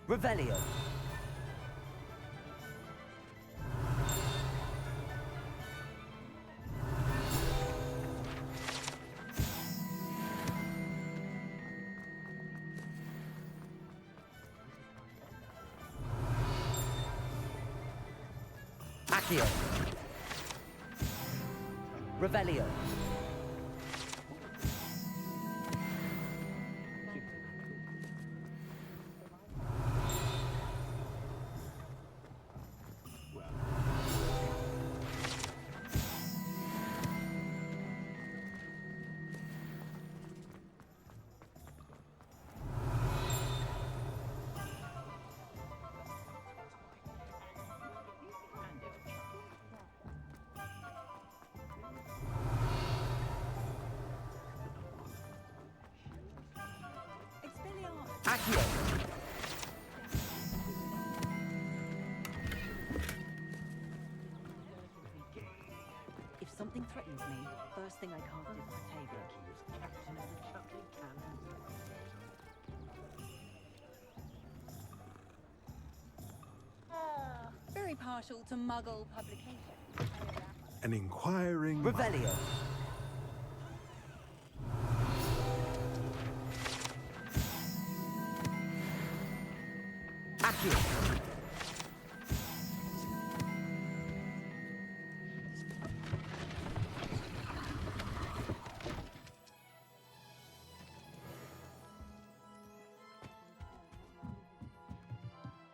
Revelio. Accio. Revelio. Accio. If something threatens me, first thing I cast is Batavia. Very partial to Muggle publication. An inquiring mind. Revelio. Accio.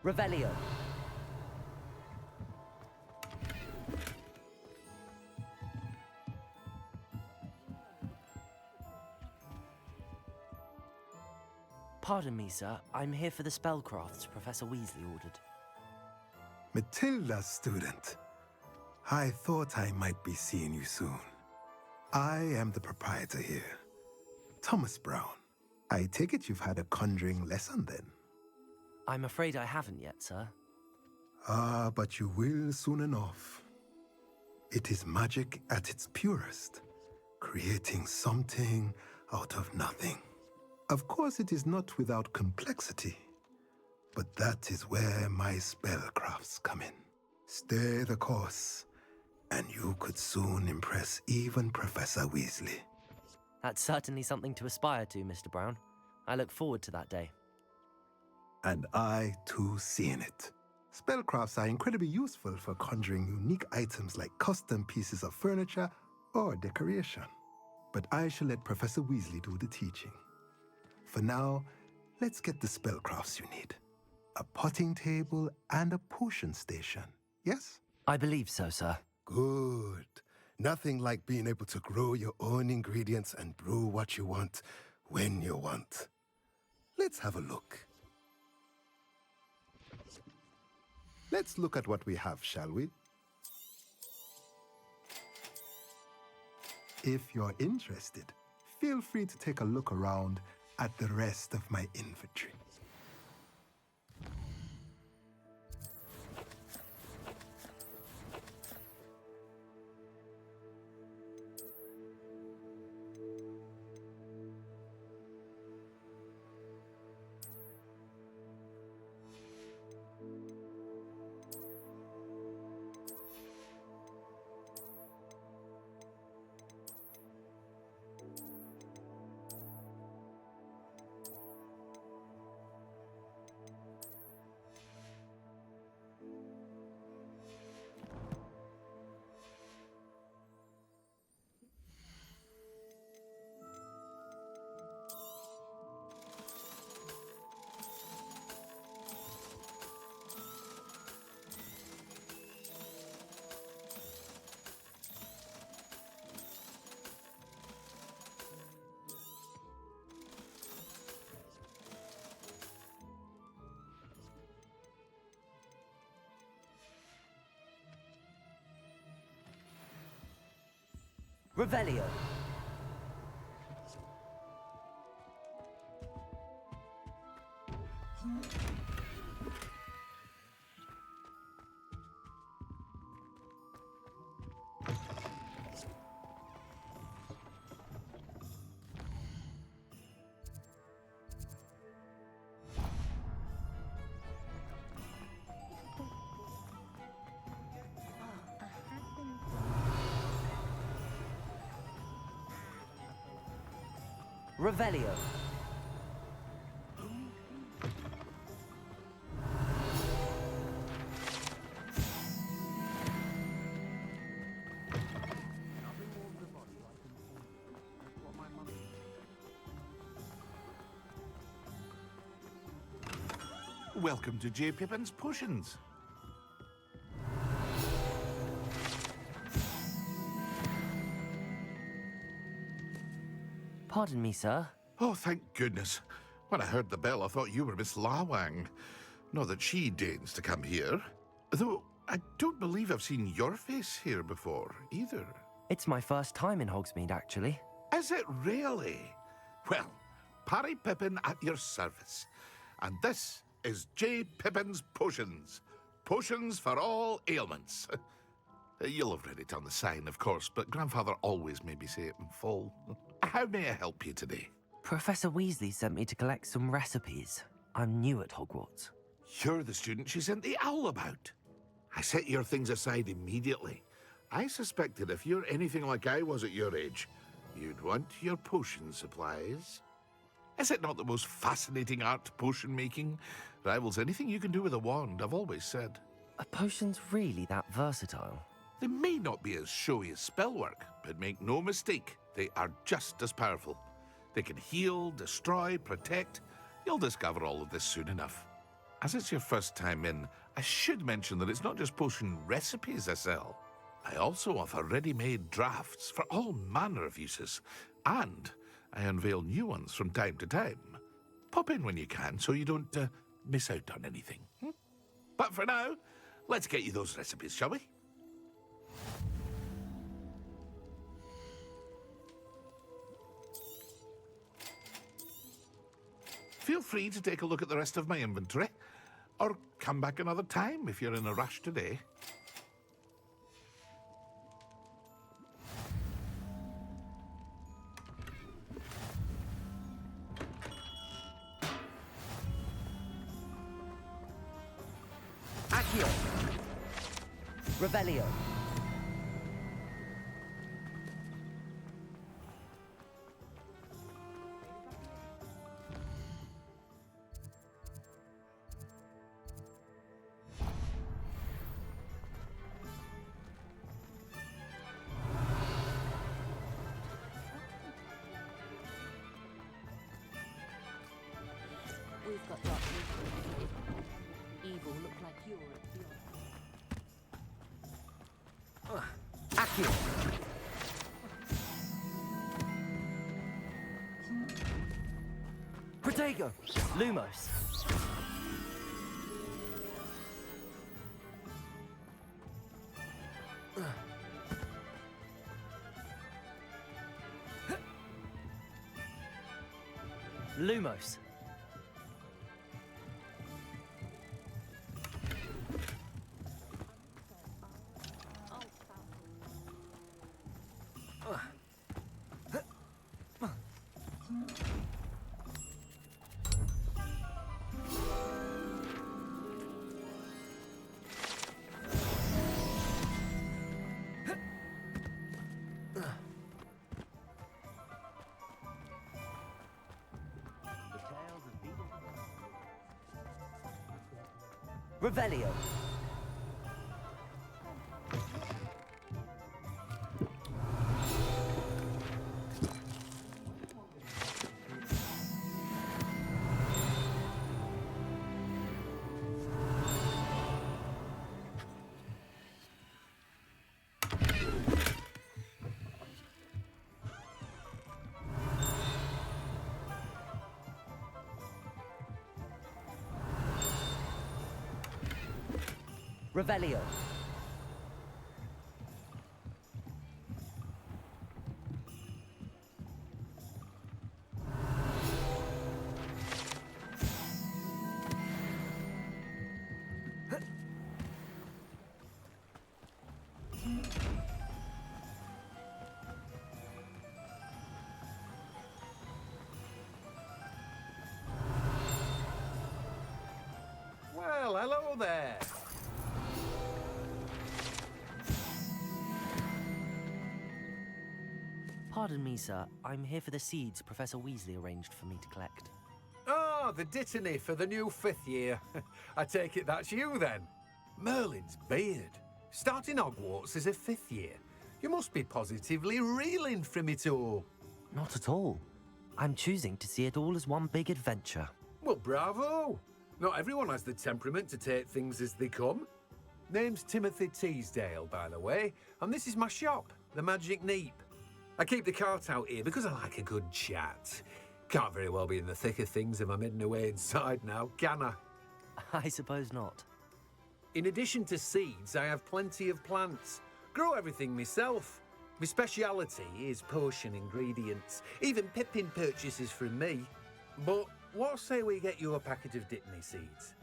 Revelio. Pardon me, sir. I'm here for the spellcrafts Professor Weasley ordered. Matilda's student. I thought I might be seeing you soon. I am the proprietor here, Thomas Brown. I take it you've had a conjuring lesson then? I'm afraid I haven't yet, sir. Ah, but you will soon enough. It is magic at its purest, creating something out of nothing. Of course, it is not without complexity, but that is where my spellcrafts come in. Stay the course, and you could soon impress even Professor Weasley. That's certainly something to aspire to, Mr. Brown. I look forward to that day. And I, too, see in it. Spellcrafts are incredibly useful for conjuring unique items like custom pieces of furniture or decoration. But I shall let Professor Weasley do the teaching. For now, let's get the spellcrafts you need. A potting table and a potion station, yes? I believe so, sir. Good. Nothing like being able to grow your own ingredients and brew what you want when you want. Let's have a look. Let's look at what we have, shall we? If you're interested, feel free to take a look around at the rest of my inventory. Revelio. Revelio. Welcome to J. Pippin's Potions. Pardon me, sir. Oh, thank goodness. When I heard the bell, I thought you were Miss Lawang. Not that she deigns to come here. Though, I don't believe I've seen your face here before, either. It's my first time in Hogsmeade, actually. Is it really? Well, Parry Pippin at your service. And this is J. Pippin's Potions. Potions for all ailments. You'll have read it on the sign, of course, but Grandfather always made me say it in full. How may I help you today? Professor Weasley sent me to collect some recipes. I'm new at Hogwarts. You're the student she sent the owl about. I set your things aside immediately. I suspected if you're anything like I was at your age, you'd want your potion supplies. Is it not the most fascinating art, potion making? Rivals anything you can do with a wand, I've always said. Are potions really that versatile? They may not be as showy as spellwork, but make no mistake, they are just as powerful. They can heal, destroy, protect. You'll discover all of this soon enough. As it's your first time in, I should mention that it's not just potion recipes I sell. I also offer ready-made drafts for all manner of uses, and I unveil new ones from time to time. Pop in when you can so you don't miss out on anything. But for now, let's get you those recipes, shall we? Feel free to take a look at the rest of my inventory, or come back another time if you're in a rush today. Accio. Revelio. We've got darkness. Evil look like you're at the Accio. Protego. Lumos. Lumos. Revelio. Revelio. Well, hello there. Pardon me, sir. I'm here for the seeds Professor Weasley arranged for me to collect. Ah, the dittany for the new 5th year. I take it that's you then. Merlin's beard. Starting Hogwarts as a 5th year. You must be positively reeling from it all. Not at all. I'm choosing to see it all as one big adventure. Well, bravo. Not everyone has the temperament to take things as they come. Name's Timothy Teasdale, by the way, and this is my shop, the Magic Neep. I keep the cart out here because I like a good chat. Can't very well be in the thick of things if I'm hidden away inside now, can I? I suppose not. In addition to seeds, I have plenty of plants. Grow everything myself. My speciality is potion ingredients. Even Pippin purchases from me. But what say we get you a packet of Dittany seeds?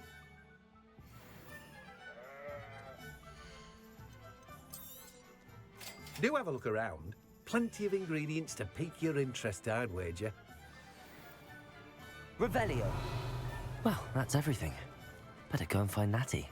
Do have a look around. Plenty of ingredients to pique your interest, I'd wager. Revelio. Well, that's everything. Better go and find Natty.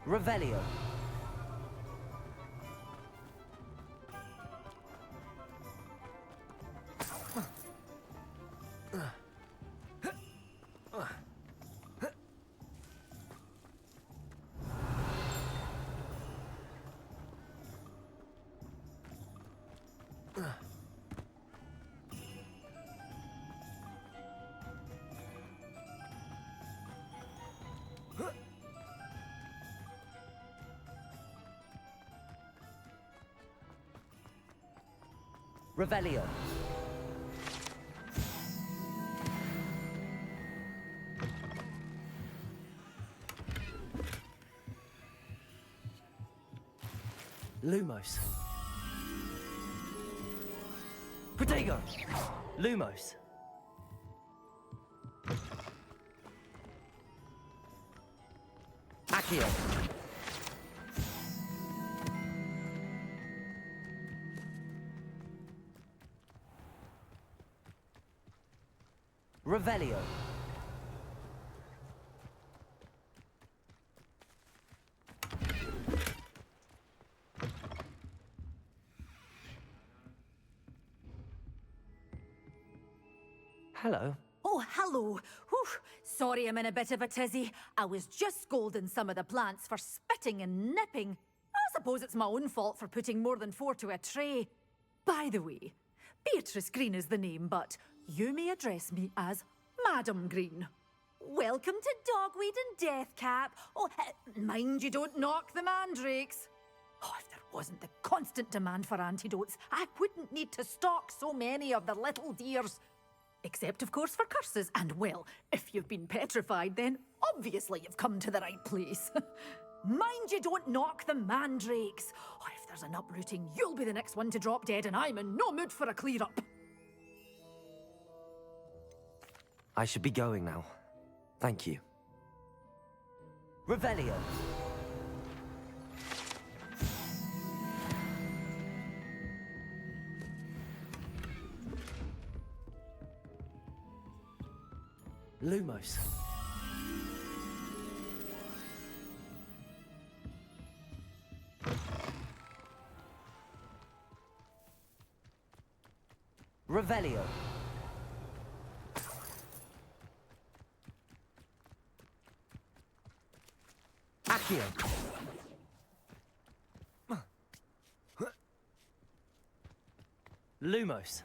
Revelio. Revelio. Lumos. Protego. Lumos. Accio. Revelio. Hello. Oh, hello. Whew. Sorry I'm in a bit of a tizzy. I was just scolding some of the plants for spitting and nipping. I suppose it's my own fault for putting more than 4 to a tray. By the way, Beatrice Green is the name, but you may address me as Madam Green. Welcome to Dogweed and Deathcap. Oh, mind you don't knock the mandrakes. Oh, if there wasn't the constant demand for antidotes, I wouldn't need to stock so many of the little dears. Except, of course, for curses. And, well, if you've been petrified, then obviously you've come to the right place. Mind you don't knock the mandrakes. Oh, if there's an uprooting, you'll be the next one to drop dead, and I'm in no mood for a clear-up. I should be going now. Thank you. Revelio. Lumos. Revelio. Accio. Lumos.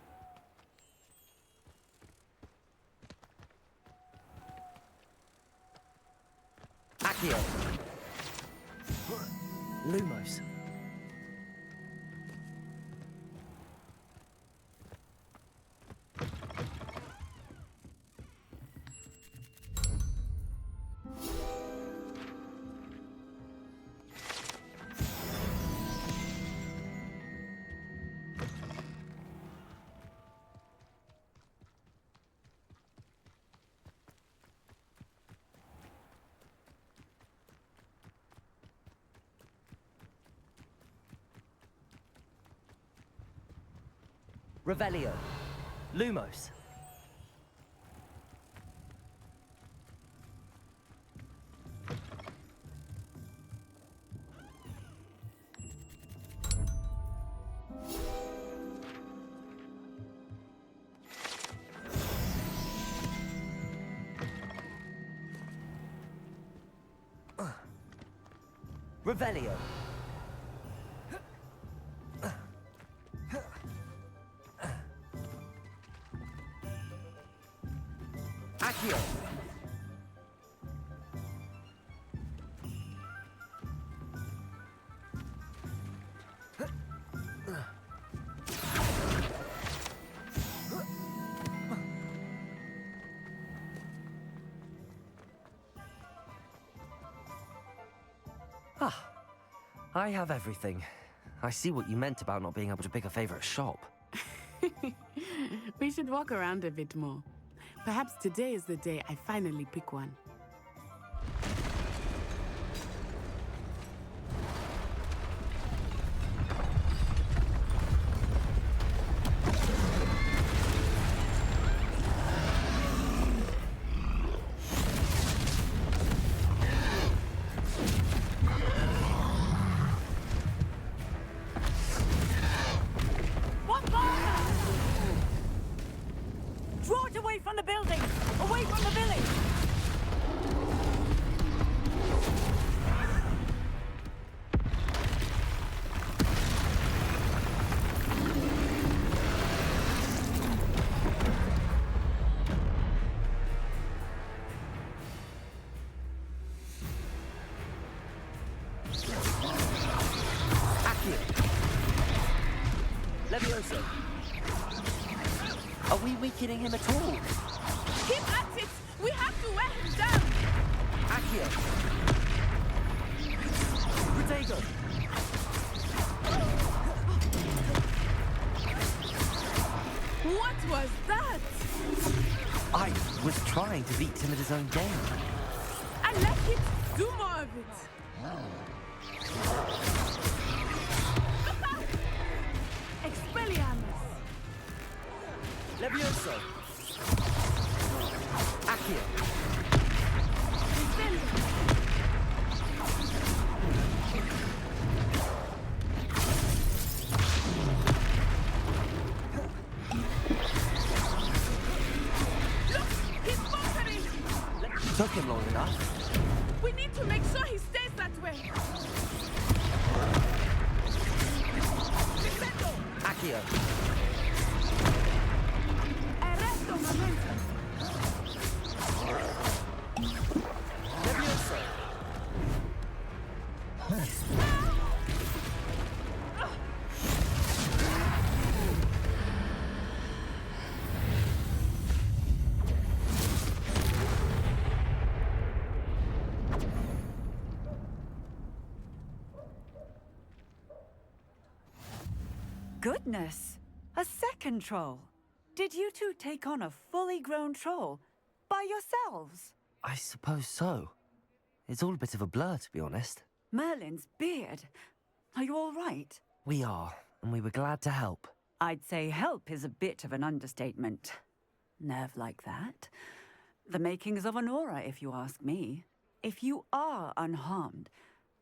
Accio. Lumos. Revelio. Lumos. Revelio. Accio. Ah, I have everything. I see what you meant about not being able to pick a favorite shop. We should walk around a bit more. Perhaps today is the day I finally pick one. Draw it away from the building! Away from the village! Accio. Levioso. Are we weakening him at all? Keep at it! We have to wear him down! Accio. Protego. What was that? I was trying to beat him at his own game. I like it! Do more of it! Expelliarmus! Levioso. Accio. Defender! Look! He's faltering! Took him long enough. We need to make sure he stays that way! Defendo! Accio. Arresto momentum! Levioso. Goodness! A second troll! Did you two take on a fully grown troll? By yourselves? I suppose so. It's all a bit of a blur, to be honest. Merlin's beard. Are you all right? We are, and we were glad to help. I'd say help is a bit of an understatement. Nerve like that. The makings of an aura, if you ask me. If you are unharmed,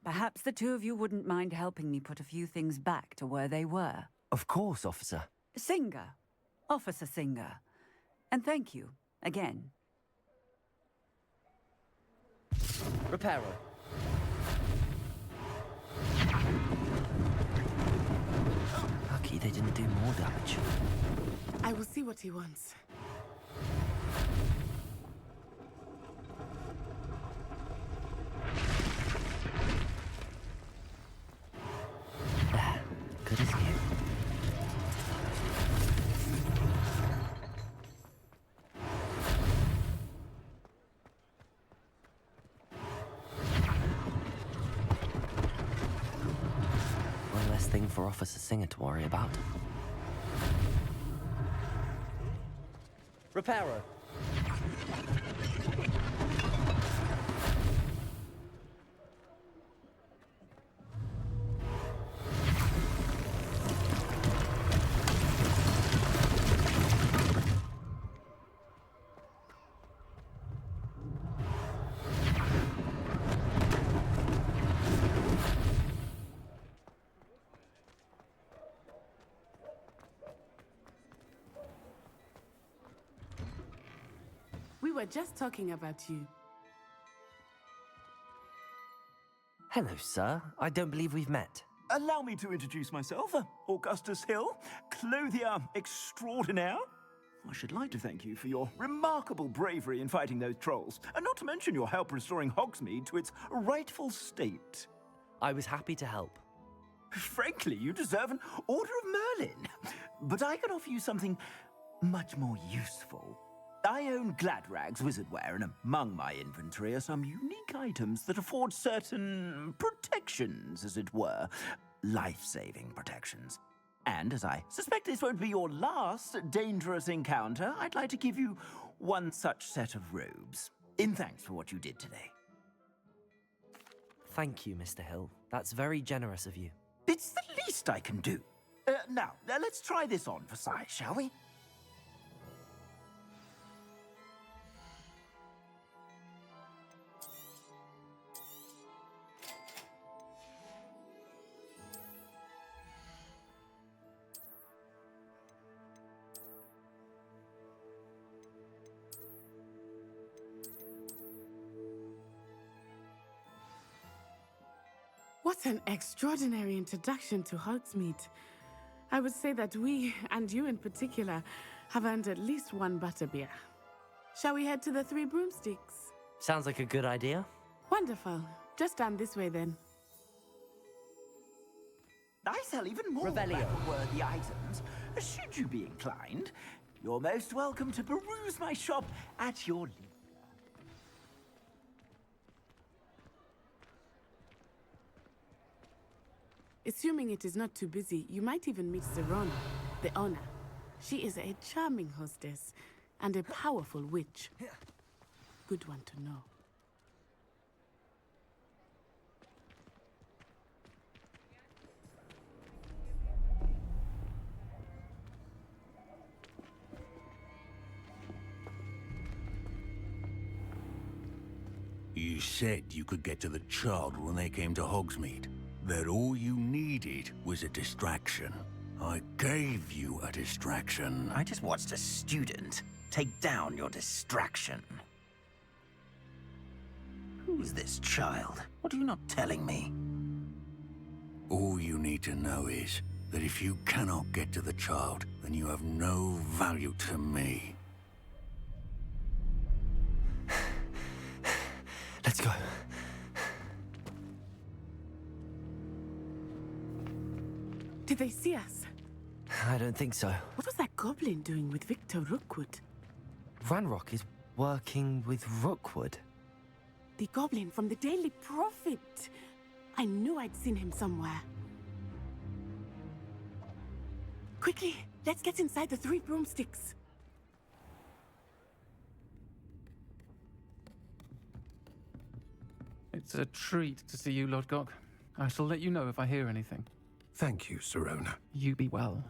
perhaps the two of you wouldn't mind helping me put a few things back to where they were. Of course, officer. Singer. Officer Singer. And thank you, again. Reparo. Lucky they didn't do more damage. I will see what he wants. There. Good as new. One less thing for Officer Singer to worry about. Reparo. were just talking about you. Hello, sir. I don't believe we've met. Allow me to introduce myself, Augustus Hill, clothier extraordinaire. I should like to thank you for your remarkable bravery in fighting those trolls, and not to mention your help restoring Hogsmeade to its rightful state. I was happy to help. Frankly, you deserve an Order of Merlin. But I can offer you something much more useful. I own Gladrag's wizardware, and among my inventory are some unique items that afford certain protections, as it were. Life-saving protections. And as I suspect this won't be your last dangerous encounter, I'd like to give you one such set of robes, in thanks for what you did today. Thank you, Mr. Hill. That's very generous of you. It's the least I can do. Now, let's try this on for size, shall we? What an extraordinary introduction to Hogsmeade. I would say that we, and you in particular, have earned at least one butterbeer. Shall we head to the Three Broomsticks? Sounds like a good idea. Wonderful. Just down this way then. I sell even more battle-worthy items. Should you be inclined, you're most welcome to peruse my shop at your leisure. Assuming it is not too busy, you might even meet Serona, the owner. She is a charming hostess and a powerful witch. Good one to know. You said you could get to the child when they came to Hogsmeade. That all you needed was a distraction. I gave you a distraction. I just watched a student take down your distraction. Who's this child? What are you not telling me? All you need to know is that if you cannot get to the child, then you have no value to me. Let's go. Did they see us? I don't think so. What was that goblin doing with Victor Rookwood? Ranrock is working with Rookwood. The goblin from the Daily Prophet. I knew I'd seen him somewhere. Quickly, let's get inside the Three Broomsticks. It's a treat to see you, Lodgok. I shall let you know if I hear anything. Thank you, Serona. You be well.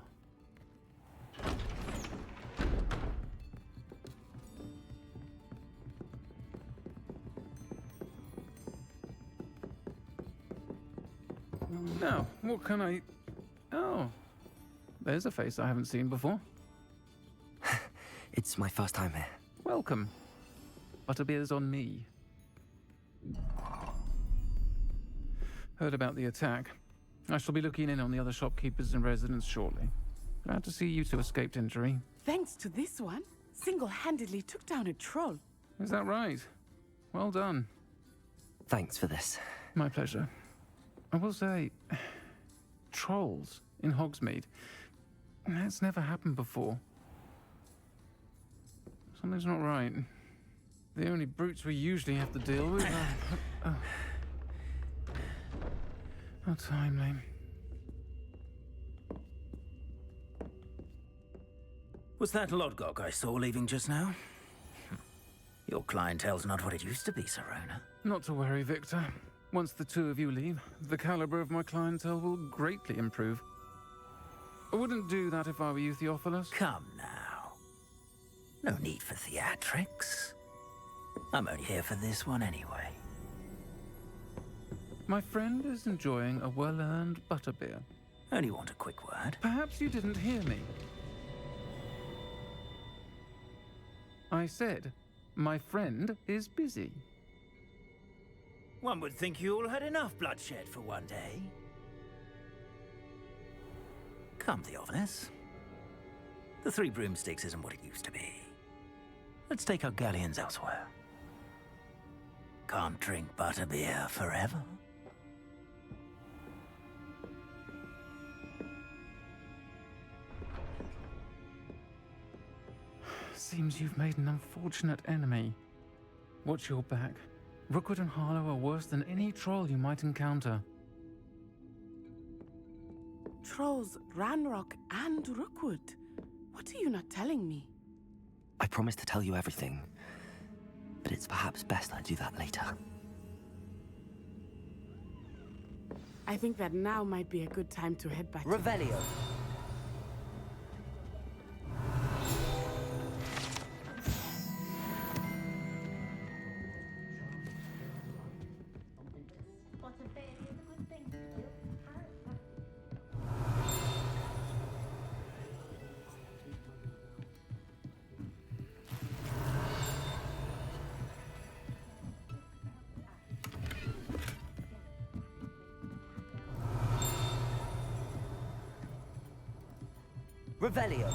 Now, what can I... Oh, there's a face I haven't seen before. It's my first time here. Welcome. Butterbeer's on me. Heard about the attack. I shall be looking in on the other shopkeepers and residents shortly. Glad to see you two escaped injury. Thanks to this one, single-handedly took down a troll. Is that right? Well done. Thanks for this. My pleasure. I will say, trolls in Hogsmeade. That's never happened before. Something's not right. The only brutes we usually have to deal with are... How timely. Was that Lodgok I saw leaving just now? Your clientele's not what it used to be, Serona. Not to worry, Victor. Once the two of you leave, the caliber of my clientele will greatly improve. I wouldn't do that if I were you, Theophilus. Come now. No need for theatrics. I'm only here for this one anyway. My friend is enjoying a well-earned butterbeer. Only want a quick word. Perhaps you didn't hear me. I said, My friend is busy. One would think you all had enough bloodshed for one day. Come, Theophilus. The Three Broomsticks isn't what it used to be. Let's take our galleons elsewhere. Can't drink butterbeer forever. Seems you've made an unfortunate enemy. Watch your back. Rookwood and Harlow are worse than any troll you might encounter. Trolls, Ranrock, and Rookwood. What are you not telling me? I promised to tell you everything, but it's perhaps best I do that later. I think that now might be a good time to head back Revelio. Revelio.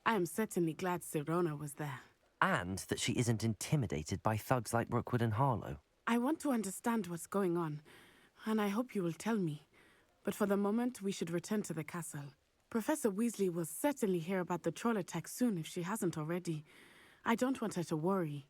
I am certainly glad Sirona was there. And that she isn't intimidated by thugs like Rookwood and Harlow. I want to understand what's going on, and I hope you will tell me. But for the moment, we should return to the castle. Professor Weasley will certainly hear about the troll attack soon if she hasn't already. I don't want her to worry.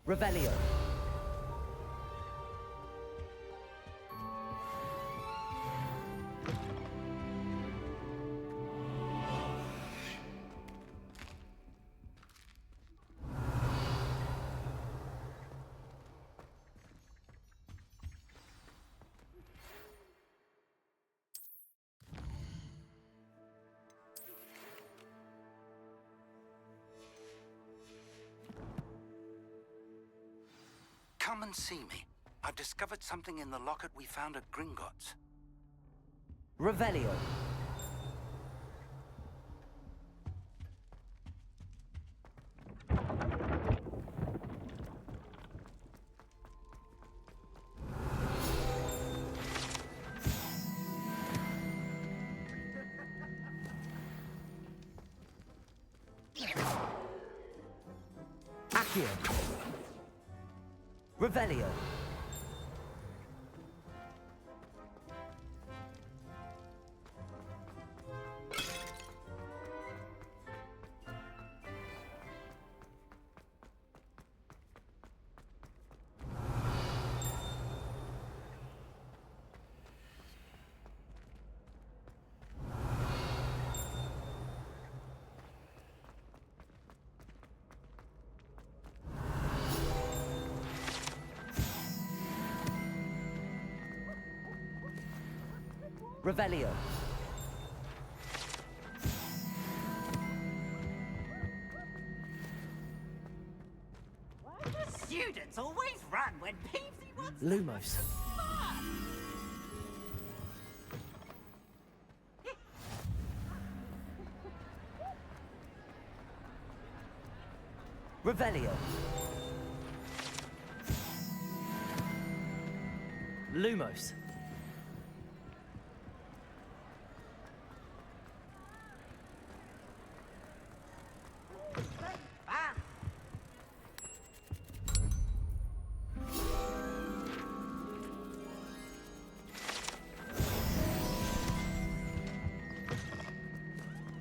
Revelio. Come and see me. I've discovered something in the locket we found at Gringotts. Revelio. Accio. Revelio. Revelio. Students always run when Peevesy wants Lumos. Revelio. Lumos.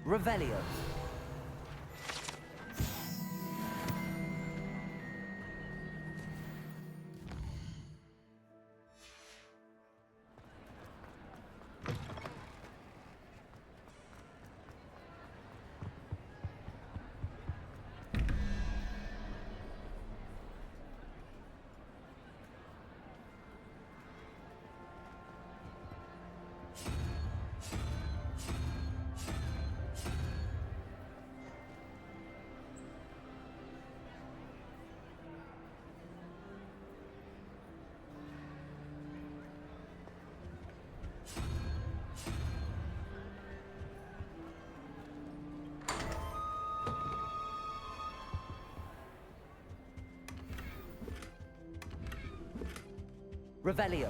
Revelio. Revelio.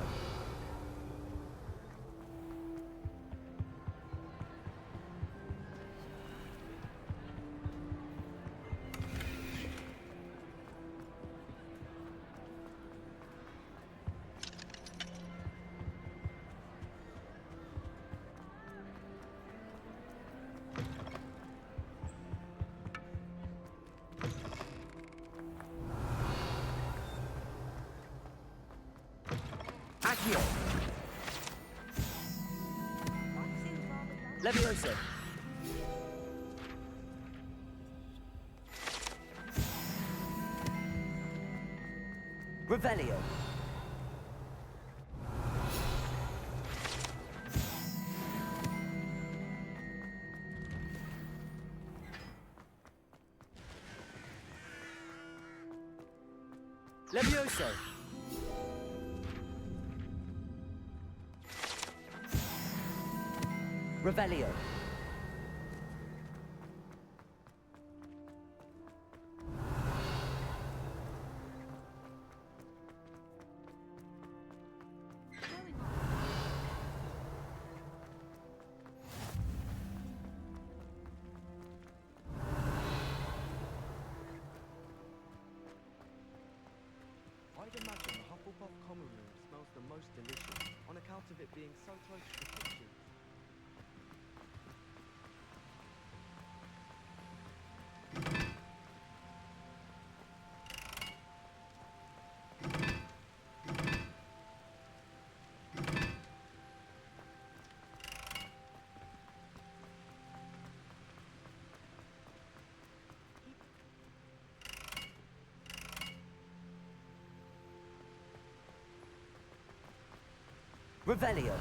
Accio. Levioso. Revelio. Levioso. Revelio. I'd imagine the Hufflepuff common room smells the most delicious on account of it being so close to the kitchen. Revelio.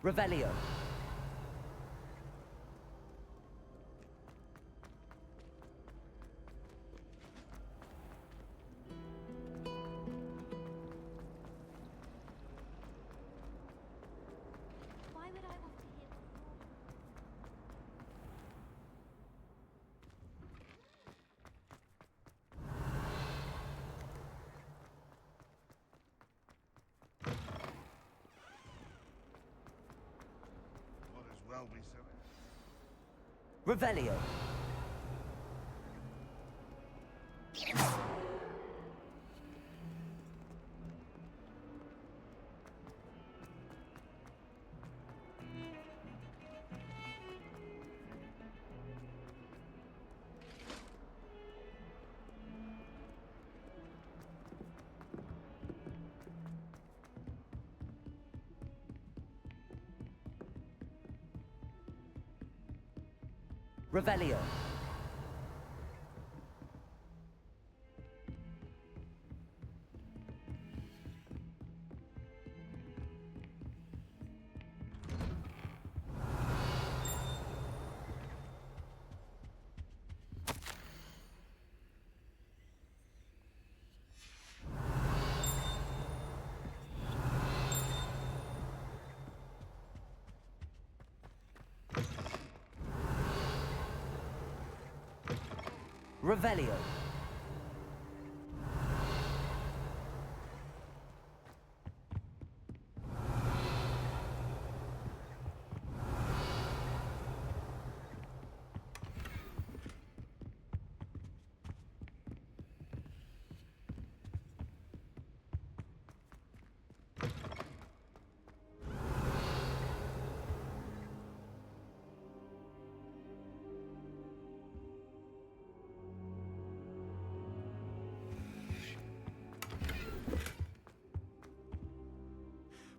Revelio. Why would I want to hear Revelio. Revelio. Revelio.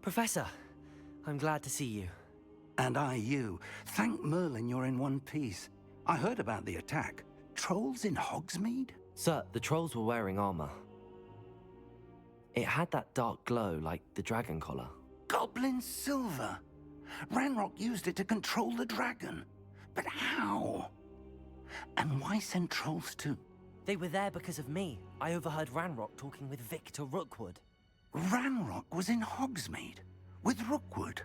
Professor, I'm glad to see you. And I you. Thank Merlin you're in one piece. I heard about the attack. Trolls in Hogsmeade? Sir, the trolls were wearing armor. It had that dark glow like the dragon collar. Goblin silver. Ranrock used it to control the dragon. But how? And why send trolls to... They were there because of me. I overheard Ranrock talking with Victor Rookwood. Ranrock was in Hogsmeade with Rookwood.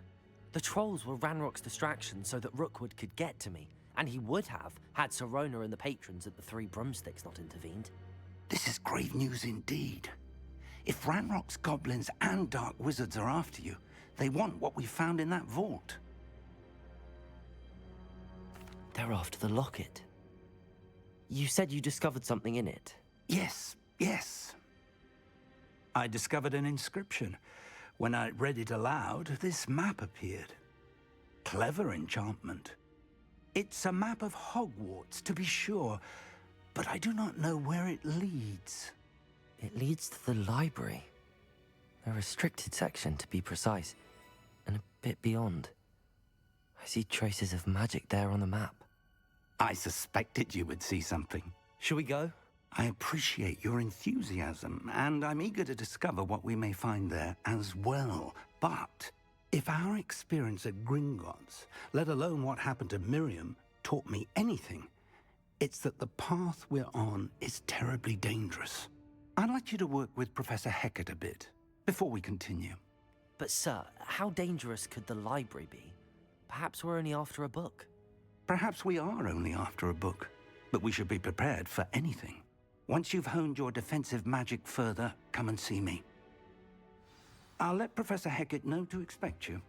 The trolls were Ranrock's distraction so that Rookwood could get to me, and he would have had Serona and the patrons at the Three Broomsticks not intervened. This is grave news indeed. If Ranrock's goblins and dark wizards are after you, they want what we found in that vault. They're after the locket. You said you discovered something in it. Yes. I discovered an inscription. When I read it aloud, this map appeared. Clever enchantment. It's a map of Hogwarts, to be sure, but I do not know where it leads. It leads to the library. A restricted section, to be precise, and a bit beyond. I see traces of magic there on the map. I suspected you would see something. Shall we go? I appreciate your enthusiasm, and I'm eager to discover what we may find there as well. But if our experience at Gringotts, let alone what happened to Miriam, taught me anything, it's that the path we're on is terribly dangerous. I'd like you to work with Professor Hecat a bit, before we continue. But sir, how dangerous could the library be? Perhaps we're only after a book. Perhaps we are only after a book, but we should be prepared for anything. Once you've honed your defensive magic further, come and see me. I'll let Professor Hecat know to expect you.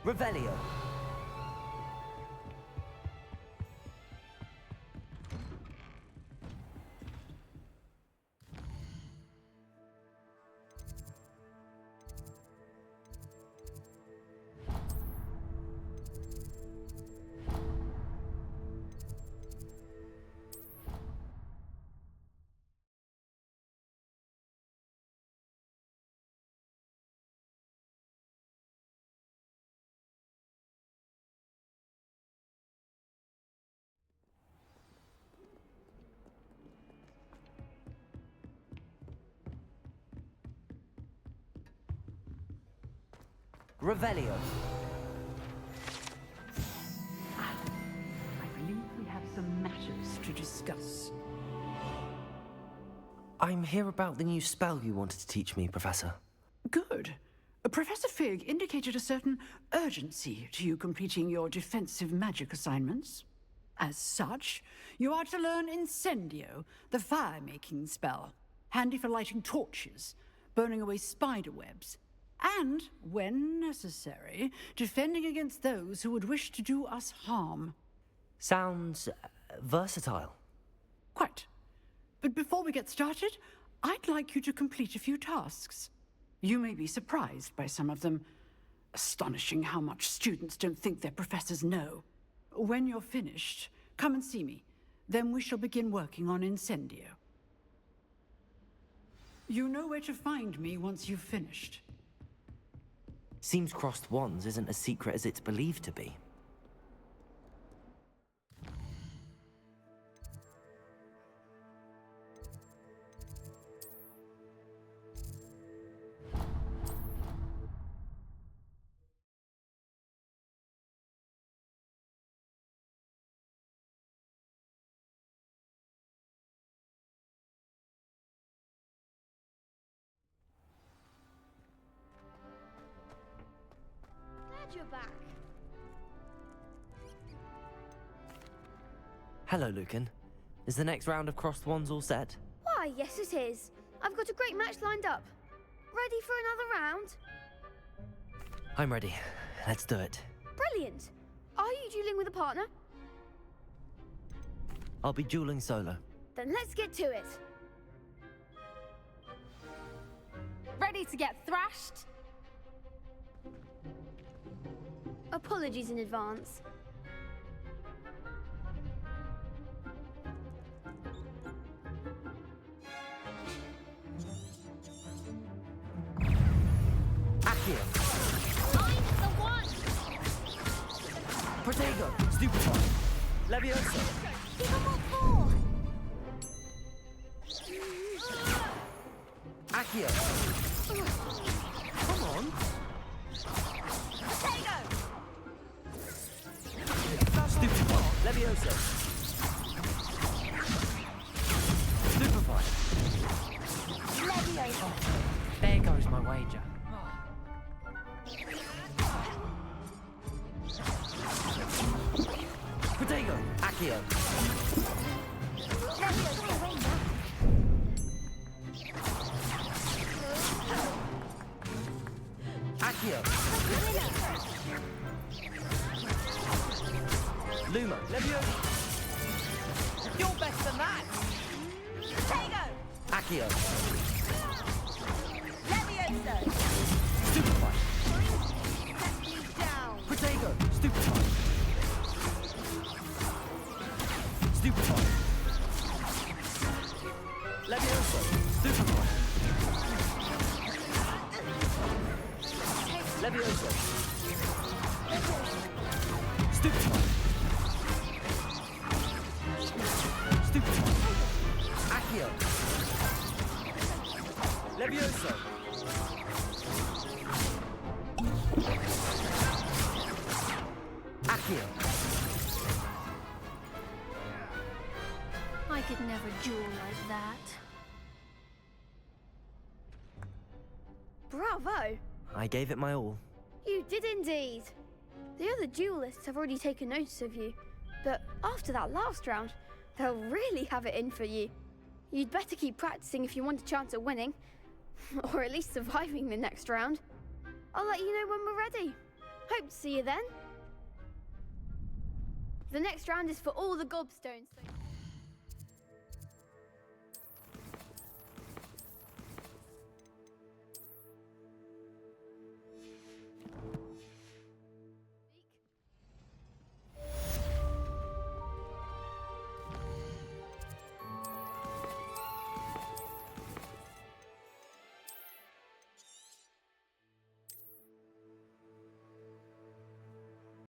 Revelio. Revelio. I believe we have some matters to discuss. I'm here about the new spell you wanted to teach me, Professor. Good. Professor Fig indicated a certain urgency to you completing your defensive magic assignments. As such, you are to learn Incendio, the fire-making spell, handy for lighting torches, burning away spider webs, and, when necessary, defending against those who would wish to do us harm. Sounds versatile. Quite. But before we get started, I'd like you to complete a few tasks. You may be surprised by some of them. Astonishing how much students don't think their professors know. When you're finished, come and see me. Then we shall begin working on Incendio. You know where to find me once you've finished. Seems crossed wands isn't as secret as it's believed to be. Glad you're back. Hello, Lucan. Is the next round of crossed wands all set? Why, yes it is. I've got a great match lined up. Ready for another round? I'm ready. Let's do it. Brilliant. Are you dueling with a partner? I'll be dueling solo. Then let's get to it. Ready to get thrashed? Apologies in advance. Accio! I'm the one! Protego! Stupefy! Levioso! Give him what for! Accio! Come on! Protego! Stupefy! Levioso! Stupefy! Levioso! There goes my wager. Protego! Accio! Levioso! Accio! Luma! Levioso! You're better than that! Protego! Accio! Levioso! Stupefy! Let me down! Protego! Stupefy! Stupefy! Levioso! Stupefy! Levioso! Stupefy! Stupefy! Accio! Levioso! Accio! I could never duel like that. Bravo! I gave it my all. You did indeed. The other duelists have already taken notice of you, but after that last round, they'll really have it in for you. You'd better keep practicing if you want a chance at winning, or at least surviving the next round. I'll let you know when we're ready. Hope to see you then. The next round is for all the gobstones.